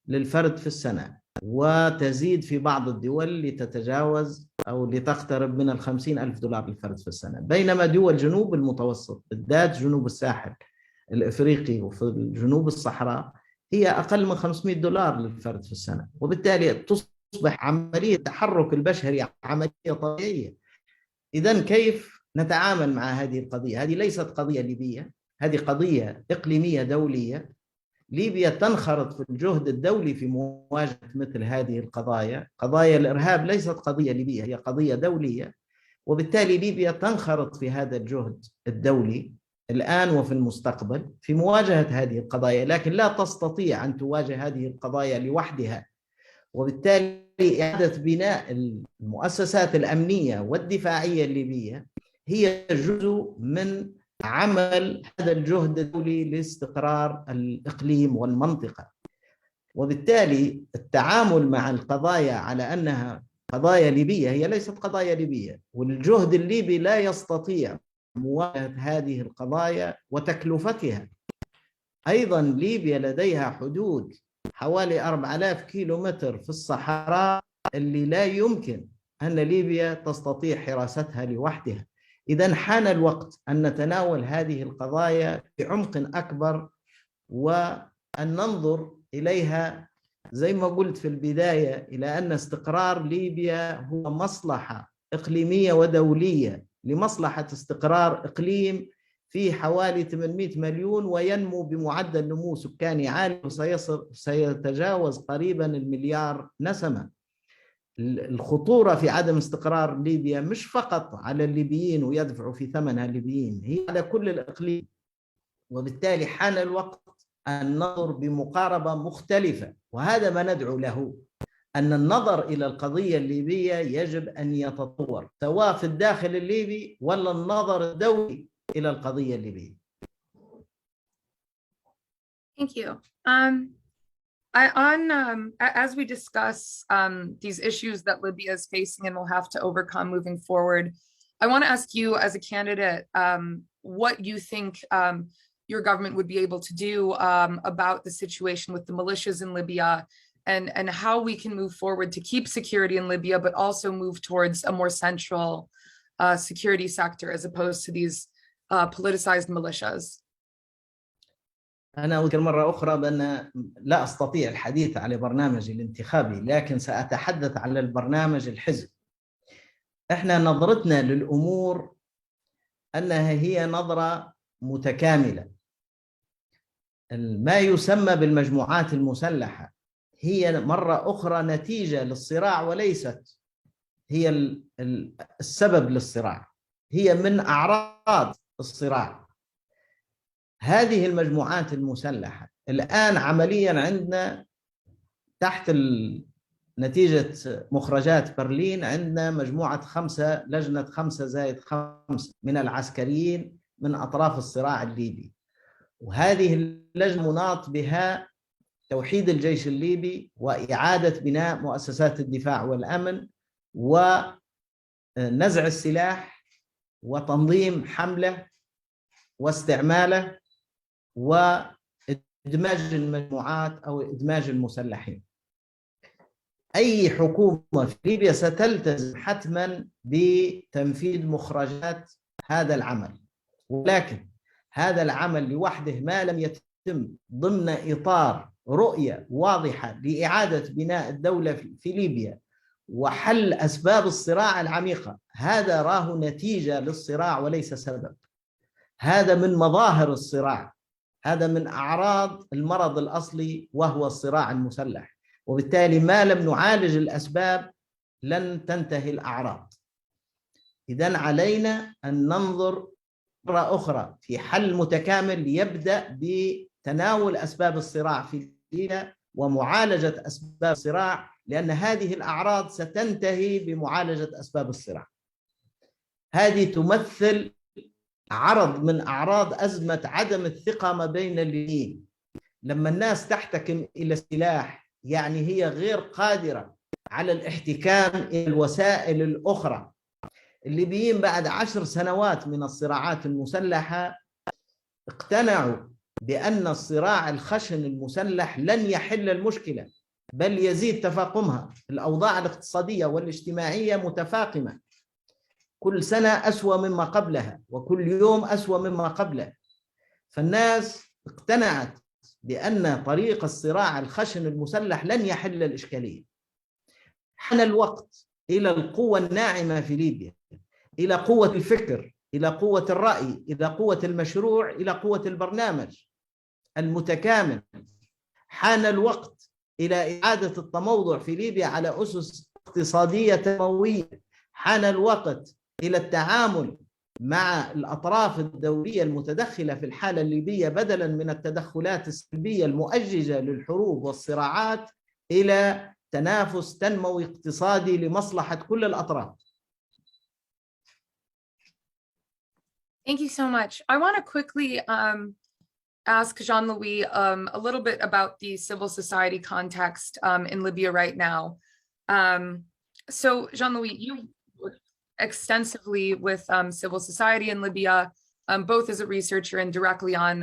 للفرد في السنة، وتزيد في بعض الدول لتتجاوز أو لتقترب من $50,000 للفرد في السنة، بينما دول جنوب المتوسط بالذات جنوب الساحل الإفريقي وفي جنوب الصحراء هي أقل من $500 للفرد في السنة. وبالتالي تصبح عملية التحرك البشري عملية طبيعية. إذن كيف نتعامل مع هذه القضية؟ هذه ليست قضية ليبية، هذه قضية إقليمية دولية. ليبيا تنخرط في الجهد الدولي في مواجهة مثل هذه القضايا. قضايا الإرهاب ليست قضية ليبية، هي قضية دولية، وبالتالي ليبيا تنخرط في هذا الجهد الدولي الآن وفي المستقبل في مواجهة هذه القضايا، لكن لا تستطيع أن تواجه هذه القضايا لوحدها. وبالتالي إعادة بناء المؤسسات الأمنية والدفاعية الليبية هي جزء من عمل هذا الجهد الدولي لاستقرار الإقليم والمنطقة. وبالتالي التعامل مع القضايا على أنها قضايا ليبية هي ليست قضايا ليبية، والجهد الليبي لا يستطيع مواجهة هذه القضايا وتكلفتها. أيضا ليبيا لديها حدود حوالي 4000 كيلومتر في الصحراء اللي لا يمكن أن ليبيا تستطيع حراستها لوحدها. إذن حان الوقت أن نتناول هذه القضايا بعمق أكبر، وأن ننظر إليها زي ما قلت في البداية إلى أن استقرار ليبيا هو مصلحة إقليمية ودولية لمصلحة استقرار إقليم فيه حوالي 800 مليون وينمو بمعدل نمو سكاني عالي، وسيتجاوز قريبا 1,000,000,000 نسمة. الخطورة في عدم استقرار ليبيا مش فقط على الليبيين ويدفعوا في ثمنها الليبيين، هي على كل الإقليم. وبالتالي حان الوقت أن ننظر بمقاربة مختلفة، وهذا ما ندعو له، أن النظر إلى القضية الليبية يجب أن يتطور سواء في الداخل الليبي ولا النظر الدولي إلى القضية الليبية. Thank you. As we discuss these issues that Libya is facing and will have to overcome moving forward, I want to ask you as a candidate what you think your government would be able to do about the situation with the militias in Libya, and how we can move forward to keep security in Libya, but also move towards a more central security sector as opposed to these politicized militias. أنا أذكر مرة أخرى بأن لا أستطيع الحديث على برنامجي الانتخابي، لكن سأتحدث على البرنامج الحزبي. إحنا نظرتنا للأمور أنها هي نظرة متكاملة. ما يسمى بالمجموعات المسلحة هي مرة أخرى نتيجة للصراع وليست هي السبب للصراع، هي من أعراض الصراع. هذه المجموعات المسلحة الآن عملياً عندنا تحت نتيجة مخرجات برلين عندنا مجموعة 5 لجنة 5+5 من العسكريين من أطراف الصراع الليبي، وهذه اللجنة مناط بها توحيد الجيش الليبي وإعادة بناء مؤسسات الدفاع والأمن ونزع السلاح وتنظيم حمله واستعماله وإدماج المجموعات أو إدماج المسلحين. أي حكومة في ليبيا ستلتزم حتما بتنفيذ مخرجات هذا العمل، ولكن هذا العمل لوحده ما لم يتم ضمن إطار رؤية واضحة لإعادة بناء الدولة في ليبيا وحل أسباب الصراع العميقة، هذا راه نتيجة للصراع وليس سبب. هذا من مظاهر الصراع، هذا من أعراض المرض الأصلي وهو الصراع المسلح، وبالتالي ما لم نعالج الأسباب لن تنتهي الأعراض. إذن علينا أن ننظر مرة أخرى في حل متكامل يبدأ بتناول أسباب الصراع في ليبيا ومعالجة أسباب الصراع، لأن هذه الأعراض ستنتهي بمعالجة أسباب الصراع. هذه تمثل عرض من أعراض أزمة عدم الثقة ما بين الليبيين. لما الناس تحتكم إلى السلاح يعني هي غير قادرة على الاحتكام إلى الوسائل الأخرى. الليبيين بعد 10 سنوات من الصراعات المسلحة اقتنعوا بأن الصراع الخشن المسلح لن يحل المشكلة بل يزيد تفاقمها. الأوضاع الاقتصادية والاجتماعية متفاقمة، كل سنة أسوأ مما قبلها وكل يوم أسوأ مما قبله. فالناس اقتنعت بأن طريق الصراع الخشن المسلح لن يحل الإشكالية. حان الوقت إلى القوة الناعمة في ليبيا، إلى قوة الفكر، إلى قوة الرأي، إلى قوة المشروع، إلى قوة البرنامج المتكامل. حان الوقت إلى إعادة التموضع في ليبيا على أسس اقتصادية تنموية. حان الوقت إلى التعامل مع الأطراف الدولية المتدخلة في الحالة الليبية بدلاً من التدخلات السلبية المؤججة للحروب والصراعات إلى تنافس تنموي اقتصادي لمصلحة كل الأطراف. Thank you so much. I want to quickly ask Jean-Louis a little bit about the civil society context in Libya right now. So Jean-Louis, you work extensively with civil society in Libya, both as a researcher and directly on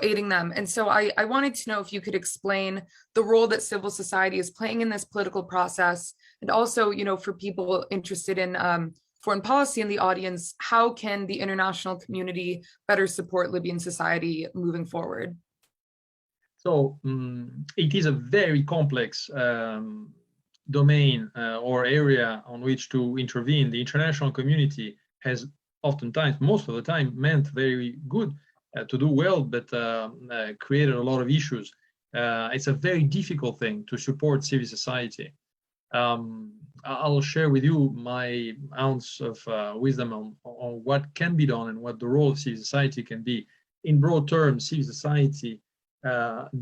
aiding them. And so I wanted to know if you could explain the role that civil society is playing in this political process, and also, for people interested in foreign policy in the audience, how can the international community better support Libyan society moving forward? So it is a very complex domain or area on which to intervene. The international community has oftentimes, most of the time, meant very good to do well, but created a lot of issues. It's a very difficult thing to support civil society. I'll share with you my ounce of wisdom on what can be done and what the role of civil society can be. In broad terms, civil society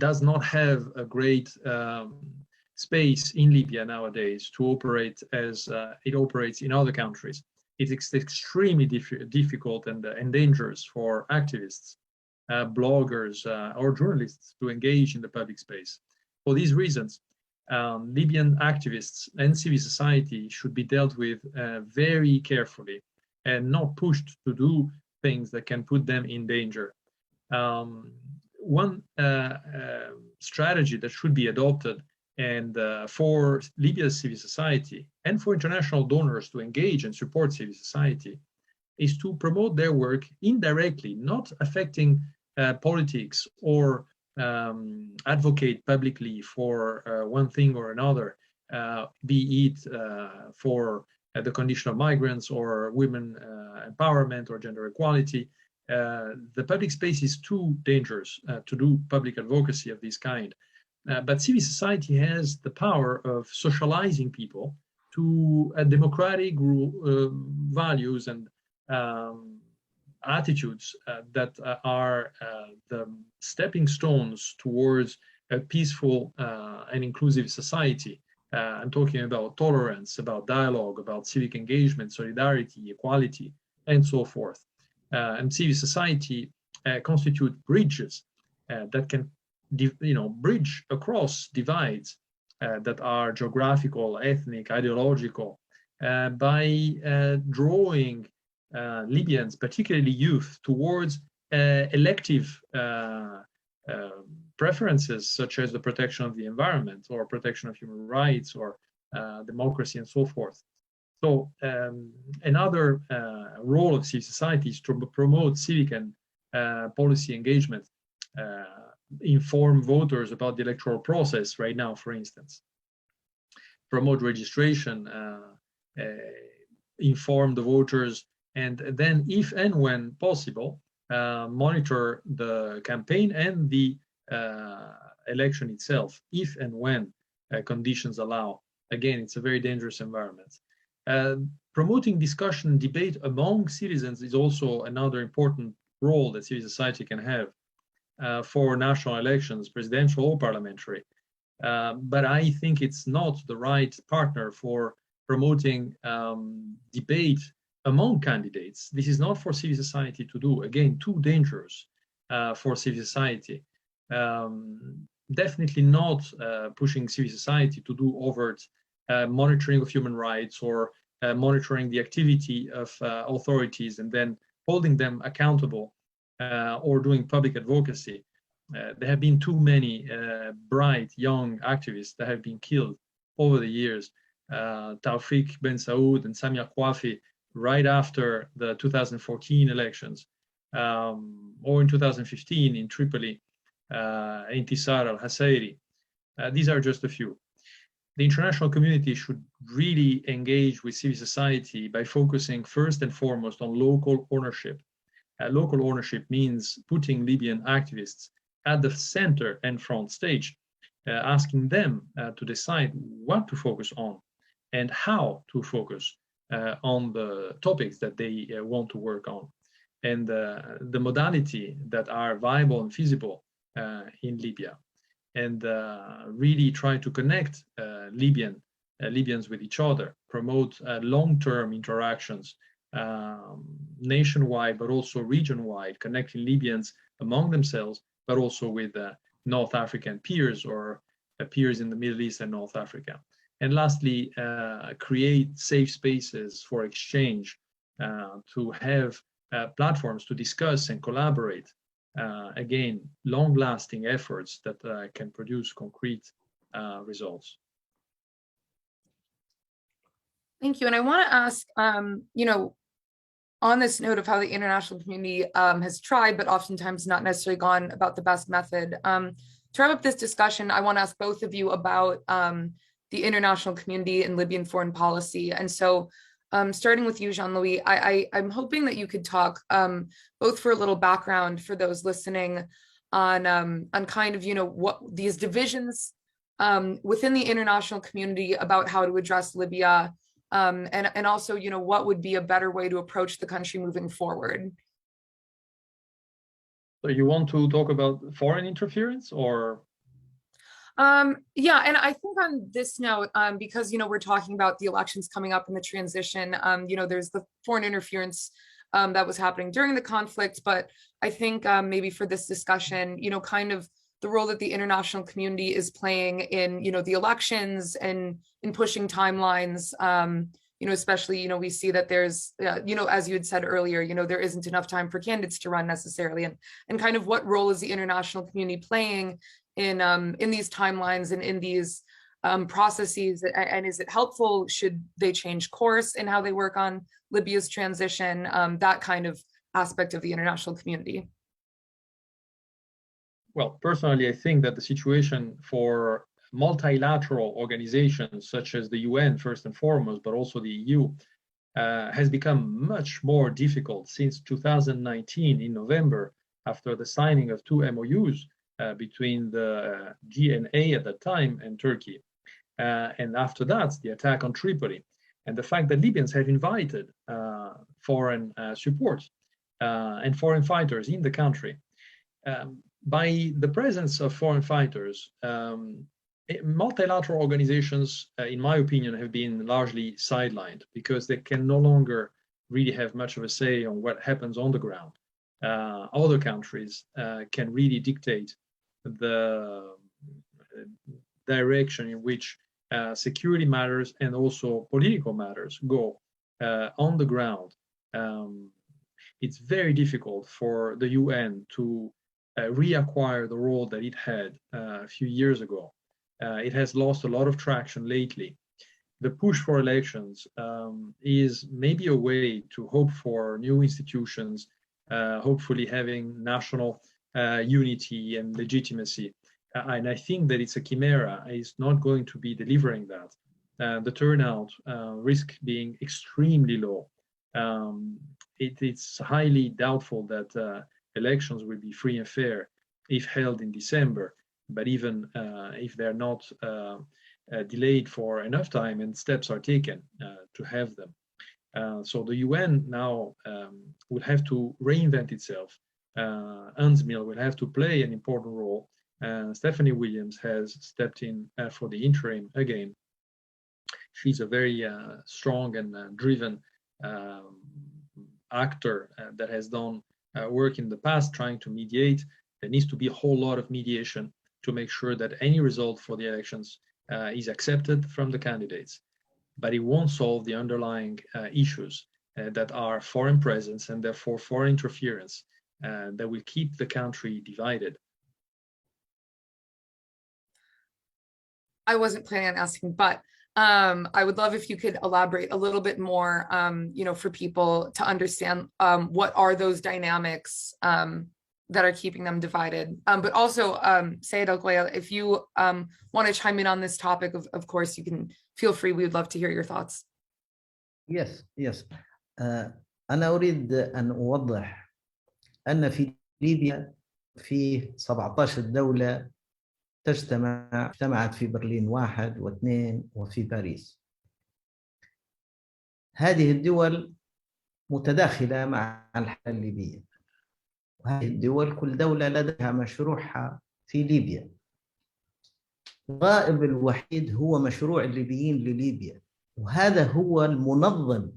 does not have a great space in Libya nowadays to operate as it operates in other countries. It's extremely difficult and dangerous for activists, bloggers, or journalists to engage in the public space. For these reasons, Libyan activists and civil society should be dealt with very carefully and not pushed to do things that can put them in danger. One strategy that should be adopted and for Libya's civil society and for international donors to engage and support civil society is to promote their work indirectly, not affecting politics or advocate publicly for one thing or another, be it for the condition of migrants or women empowerment or gender equality. The public space is too dangerous to do public advocacy of this kind. But civil society has the power of socializing people to democratic values and attitudes that are the stepping stones towards a peaceful and inclusive society. I'm talking about tolerance, about dialogue, about civic engagement, solidarity, equality, and so forth. And civil society constitute bridges that can bridge across divides that are geographical, ethnic, ideological, by drawing Libyans, particularly youth, towards elective preferences such as the protection of the environment or protection of human rights or democracy and so forth. So another role of civil society is to promote civic and policy engagement, inform voters about the electoral process right now, for instance, promote registration, inform the voters, and then, if and when possible, monitor the campaign and the election itself, if and when conditions allow. Again, it's a very dangerous environment. Promoting discussion and debate among citizens is also another important role that civil society can have for national elections, presidential or parliamentary. But I think it's not the right partner for promoting debate among candidates. This is not for civil society to do. Again, too dangerous for civil society. Definitely not pushing civil society to do overt monitoring of human rights or monitoring the activity of authorities and then holding them accountable or doing public advocacy. There have been too many bright young activists that have been killed over the years. Tawfiq Ben Saud and Samia Kwafi right after the 2014 elections, or in 2015 in Tripoli, Intisar al-Hassairi. These are just a few. The international community should really engage with civil society by focusing first and foremost on local ownership. Local ownership means putting Libyan activists at the center and front stage, asking them to decide what to focus on and how to focus on the topics that they want to work on, and the modality that are viable and feasible in Libya, and really try to connect Libyans with each other, promote long-term interactions nationwide, but also region-wide, connecting Libyans among themselves, but also with North African peers or peers in the Middle East and North Africa. And lastly, create safe spaces for exchange, to have platforms to discuss and collaborate. Again, long-lasting efforts that can produce concrete results. Thank you. And I want to ask, on this note of how the international community has tried, but oftentimes not necessarily gone about the best method. To wrap up this discussion, I want to ask both of you about the international community and Libyan foreign policy. And so starting with you, Jean-Louis, I'm hoping that you could talk both for a little background for those listening on kind of, what these divisions within the international community about how to address Libya, and also, what would be a better way to approach the country moving forward? So you want to talk about foreign interference or? Yeah, and I think on this note, because, we're talking about the elections coming up in the transition, there's the foreign interference that was happening during the conflict, but I think maybe for this discussion, kind of the role that the international community is playing in, the elections and in pushing timelines, especially, we see that there's, as you had said earlier, there isn't enough time for candidates to run necessarily, and kind of what role is the international community playing in these timelines and in these processes, and is it helpful? Should they change course in how they work on Libya's transition? That kind of aspect of the international community. Well, personally, I think that the situation for multilateral organizations such as the UN, first and foremost, but also the EU, has become much more difficult since 2019 in November, after the signing of 2 MOUs between the GNA at that time and Turkey. And after that, the attack on Tripoli, and the fact that Libyans have invited foreign support and foreign fighters in the country. By the presence of foreign fighters, multilateral organizations, in my opinion, have been largely sidelined because they can no longer really have much of a say on what happens on the ground. Other countries can really dictate the direction in which security matters and also political matters go on the ground, it's very difficult for the UN to reacquire the role that it had a few years ago. It has lost a lot of traction lately. The push for elections is maybe a way to hope for new institutions, hopefully having national unity and legitimacy. And I think that it's a chimera. It's not going to be delivering that. The turnout risk being extremely low. It's highly doubtful that elections will be free and fair if held in December. But even if they're not delayed for enough time and steps are taken to have them. So the UN now will have to reinvent itself. UNSMIL will have to play an important role. Stephanie Williams has stepped in for the interim again. She's a very strong and driven actor that has done work in the past trying to mediate. There needs to be a whole lot of mediation to make sure that any result for the elections is accepted from the candidates. But it won't solve the underlying issues that are foreign presence and therefore foreign interference that will keep the country divided. I wasn't planning on asking, but I would love if you could elaborate a little bit more, for people to understand what are those dynamics that are keeping them divided. But also, Sayed Al-Ghwail, if you want to chime in on this topic, of course, you can feel free. We would love to hear your thoughts. Yes. أنا أريد أن أوضح أن في ليبيا في 17 دولة اجتمعت في برلين 1 و2 وفي باريس. هذه الدول متداخلة مع الحالة الليبية. وهذه الدول كل دولة لديها مشروعها في ليبيا. الغائب الوحيد هو مشروع الليبيين لليبيا، وهذا هو المنظم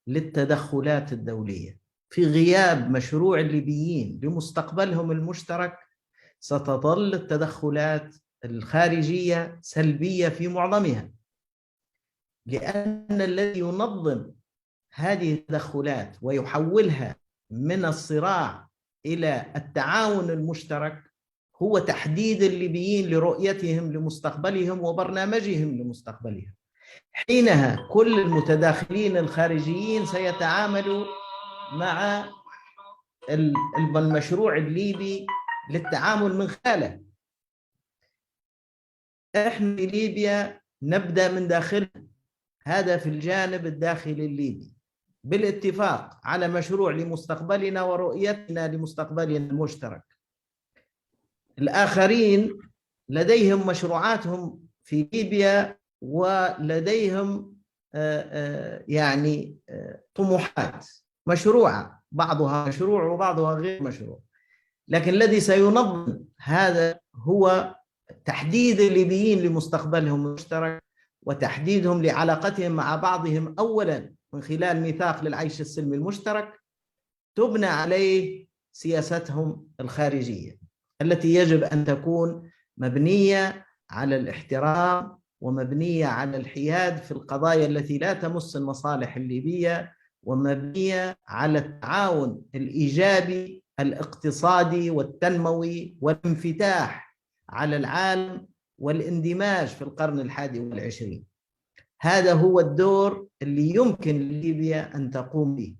للتدخلات الدولية. في غياب مشروع الليبيين لمستقبلهم المشترك ستظل التدخلات الخارجية سلبية في معظمها، لأن الذي ينظم هذه التدخلات ويحولها من الصراع إلى التعاون المشترك هو تحديد الليبيين لرؤيتهم لمستقبلهم وبرنامجهم لمستقبلهم. حينها كل المتداخلين الخارجيين سيتعاملوا مع المشروع الليبي للتعامل من خلاله. احنا في ليبيا نبدأ من داخلنا، هذا في الجانب الداخلي الليبي، بالاتفاق على مشروع لمستقبلنا ورؤيتنا لمستقبلنا المشترك. الآخرين لديهم مشروعاتهم في ليبيا ولديهم طموحات مشروعة، بعضها مشروع وبعضها غير مشروع، لكن الذي سينظم هذا هو تحديد الليبيين لمستقبلهم المشترك وتحديدهم لعلاقتهم مع بعضهم أولا من خلال ميثاق للعيش السلمي المشترك تبنى عليه سياستهم الخارجية التي يجب أن تكون مبنية على الاحترام ومبنية على الحياد في القضايا التي لا تمس المصالح الليبية، ومبنية على التعاون الإيجابي الاقتصادي والتنموي والانفتاح على العالم والاندماج في القرن ال21. هذا هو الدور اللي يمكن لليبيا أن تقوم به.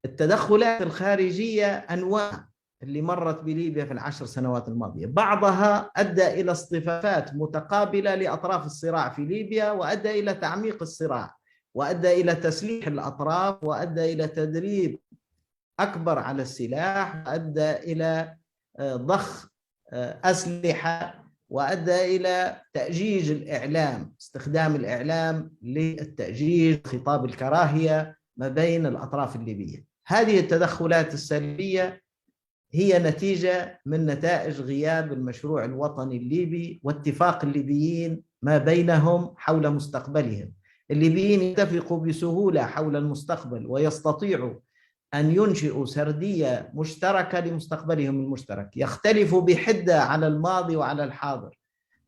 التدخلات الخارجية أنواع اللي مرت بليبيا في ال10 سنوات الماضية، بعضها أدى إلى اصطفافات متقابلة لأطراف الصراع في ليبيا، وأدى إلى تعميق الصراع، وأدى إلى تسليح الأطراف، وأدى إلى تدريب أكبر على السلاح، وأدى إلى ضخ أسلحة، وأدى إلى تأجيج الإعلام، استخدام الإعلام للتأجيج خطاب الكراهية ما بين الأطراف الليبية. هذه التدخلات السلبية هي نتيجة من نتائج غياب المشروع الوطني الليبي واتفاق الليبيين ما بينهم حول مستقبلهم. الليبيين يتفقوا بسهولة حول المستقبل ويستطيعوا أن ينشئوا سردية مشتركة لمستقبلهم المشترك، يختلفوا بحدة على الماضي وعلى الحاضر،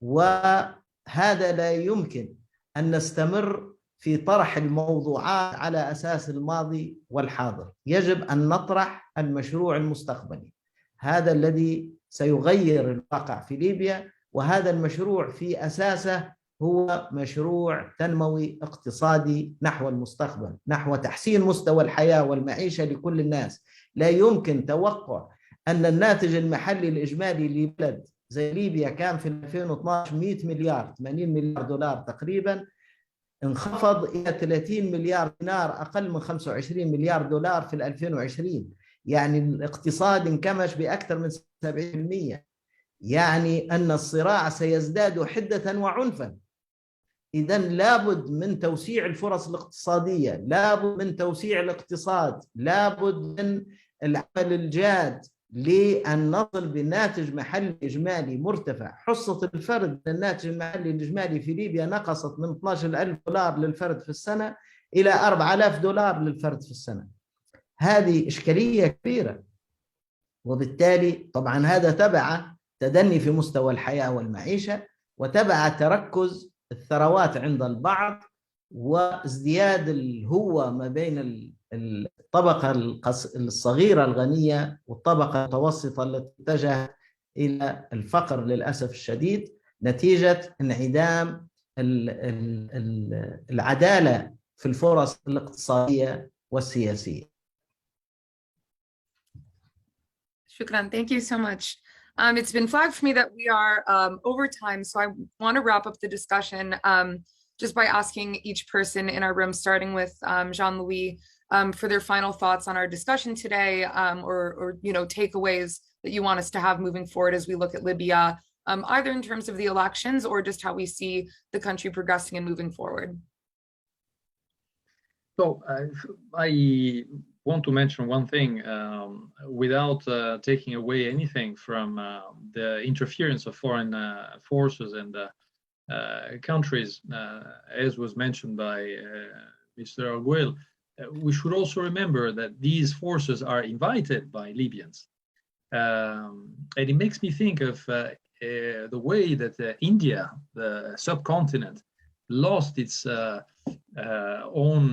وهذا لا يمكن أن نستمر في طرح الموضوعات على أساس الماضي والحاضر. يجب أن نطرح المشروع المستقبلي، هذا الذي سيغير الواقع في ليبيا، وهذا المشروع في أساسه هو مشروع تنموي اقتصادي نحو المستقبل، نحو تحسين مستوى الحياة والمعيشة لكل الناس. لا يمكن توقع أن الناتج المحلي الإجمالي لبلد زي ليبيا كان في 2012 100 مليار 80 مليار دولار تقريبا، انخفض إلى 30 مليار دينار، أقل من 25 مليار دولار في 2020. يعني الاقتصاد انكمش بأكثر من 70%. يعني أن الصراع سيزداد حدة وعنفا. إذن لابد من توسيع الفرص الاقتصادية، لابد من توسيع الاقتصاد، لابد من العمل الجاد لأن نصل بناتج محلي إجمالي مرتفع. حصة الفرد من الناتج المحلي الإجمالي في ليبيا نقصت من 12,000 دولار للفرد في السنة إلى 4,000 دولار للفرد في السنة. هذه إشكالية كبيرة، وبالتالي طبعا هذا تبع تدني في مستوى الحياة والمعيشة، وتبع تركز الثروات عند البعض، وازدياد الهوة ما بين الطبقة الصغيرة الغنية والطبقة المتوسطة التي اتجهت إلى الفقر للأسف الشديد نتيجة انعدام العدالة في الفرص الاقتصادية والسياسية. Shukran. Thank you so much. It's been flagged for me that we are over time, so I want to wrap up the discussion just by asking each person in our room, starting with Jean-Louis, for their final thoughts on our discussion today, or takeaways that you want us to have moving forward as we look at Libya, either in terms of the elections or just how we see the country progressing and moving forward. So I want to mention one thing without taking away anything from the interference of foreign forces and countries, as was mentioned by Mr. الغويل. We should also remember that these forces are invited by Libyans. And it makes me think of the way that India, the subcontinent, lost its own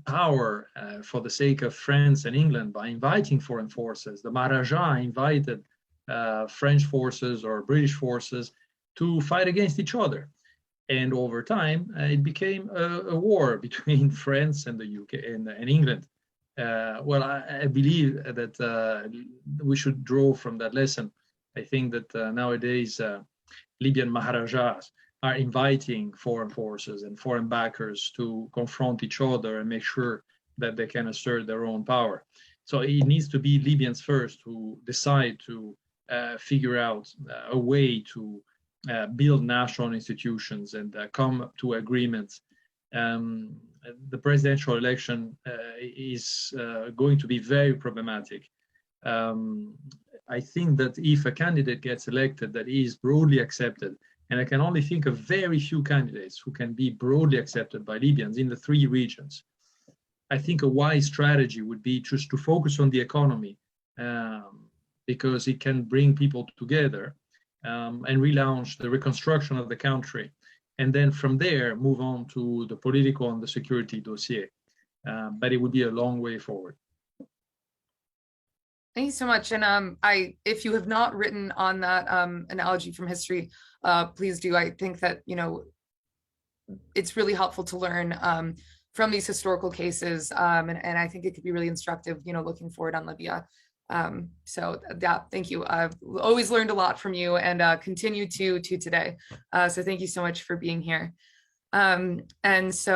power for the sake of France and England by inviting foreign forces. The Maharaja invited French forces or British forces to fight against each other. And over time, it became a war between France and the UK and England. Well, I believe that we should draw from that lesson. I think that nowadays Libyan Maharajas are inviting foreign forces and foreign backers to confront each other and make sure that they can assert their own power. So it needs to be Libyans first who decide to figure out a way to build national institutions and come to agreements. The presidential election is going to be very problematic. I think that if a candidate gets elected that is broadly accepted, and I can only think of very few candidates who can be broadly accepted by Libyans in the three regions, I think a wise strategy would be just to focus on the economy because it can bring people together and relaunch the reconstruction of the country. And then from there, move on to the political and the security dossier. But it would be a long way forward. Thank you so much. And if you have not written on that analogy from history, please do. I think that, it's really helpful to learn from these historical cases. And I think it could be really instructive, looking forward on Libya. So yeah, thank you. I've always learned a lot from you and continue to today. So thank you so much for being here. And so,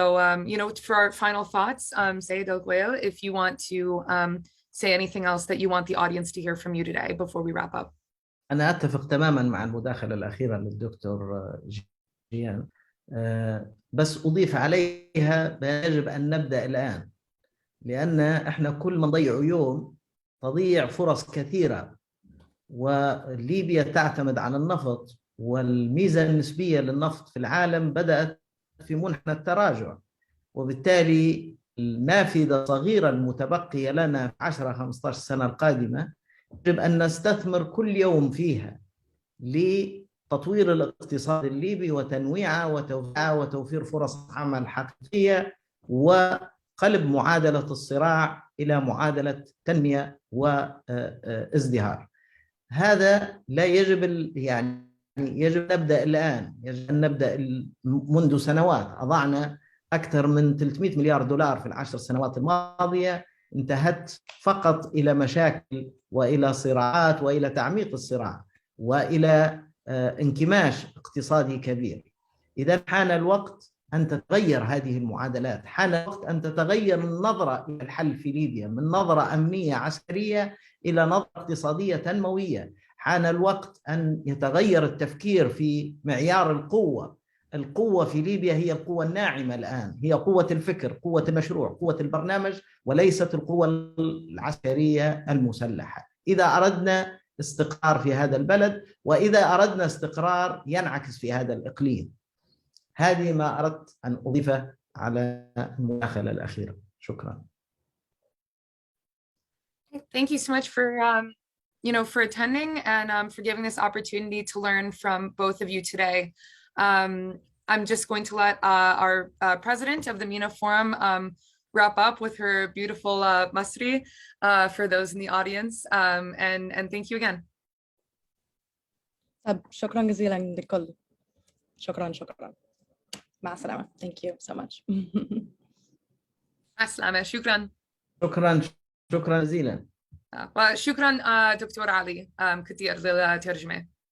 for our final thoughts, Sayed El-Ghouel, if you want to say anything else that you want the audience to hear from you today before we wrap up. أنا أتفق تماما مع المداخلة الأخيرة للدكتور جيان، بس أضيف عليها يجب أن نبدأ الآن، لأن إحنا كل ما نضيع يوم تضيع فرص كثيرة، وليبيا تعتمد على النفط، والميزة النسبية للنفط في العالم بدأت في منحنى التراجع، وبالتالي النافذة الصغيرة المتبقية لنا في 10-15 سنة القادمة يجب أن نستثمر كل يوم فيها لتطوير الاقتصاد الليبي وتنويعه وتوسيعه وتوفير فرص عمل حقيقية وقلب معادلة الصراع إلى معادلة تنمية وازدهار. هذا لا يجب يجب نبدأ الآن، يجب أن نبدأ منذ سنوات. أضعنا أكثر من 300 مليار دولار في ال10 سنوات الماضية، انتهت فقط إلى مشاكل وإلى صراعات وإلى تعميق الصراع وإلى انكماش اقتصادي كبير. إذا حان الوقت أن تتغير هذه المعادلات، حان الوقت أن تتغير النظرة إلى الحل في ليبيا من نظرة أمنية عسكرية إلى نظرة اقتصادية تنموية. حان الوقت أن يتغير التفكير في معيار القوة. القوة في ليبيا هي القوة الناعمة الآن، هي قوة الفكر، قوة المشروع، قوة البرنامج، وليست القوة العسكرية المسلحة. إذا أردنا استقرار في هذا البلد، وإذا أردنا استقرار ينعكس في هذا الإقليم. هذه ما أردت أن أضيفه على المداخلة الأخيرة. شكرا. Thank you so much for for attending and for giving this opportunity to learn from both of you today. I'm just going to let our president of the MENA Forum wrap up with her beautiful Masri for those in the audience. And thank you again. شكرا جزيلا للكل. شكرا. مع السلامة. Thank you so much. مع السلامة. شكرا شكرا جزيلا. وشكرا دكتور علي كثير للترجمة.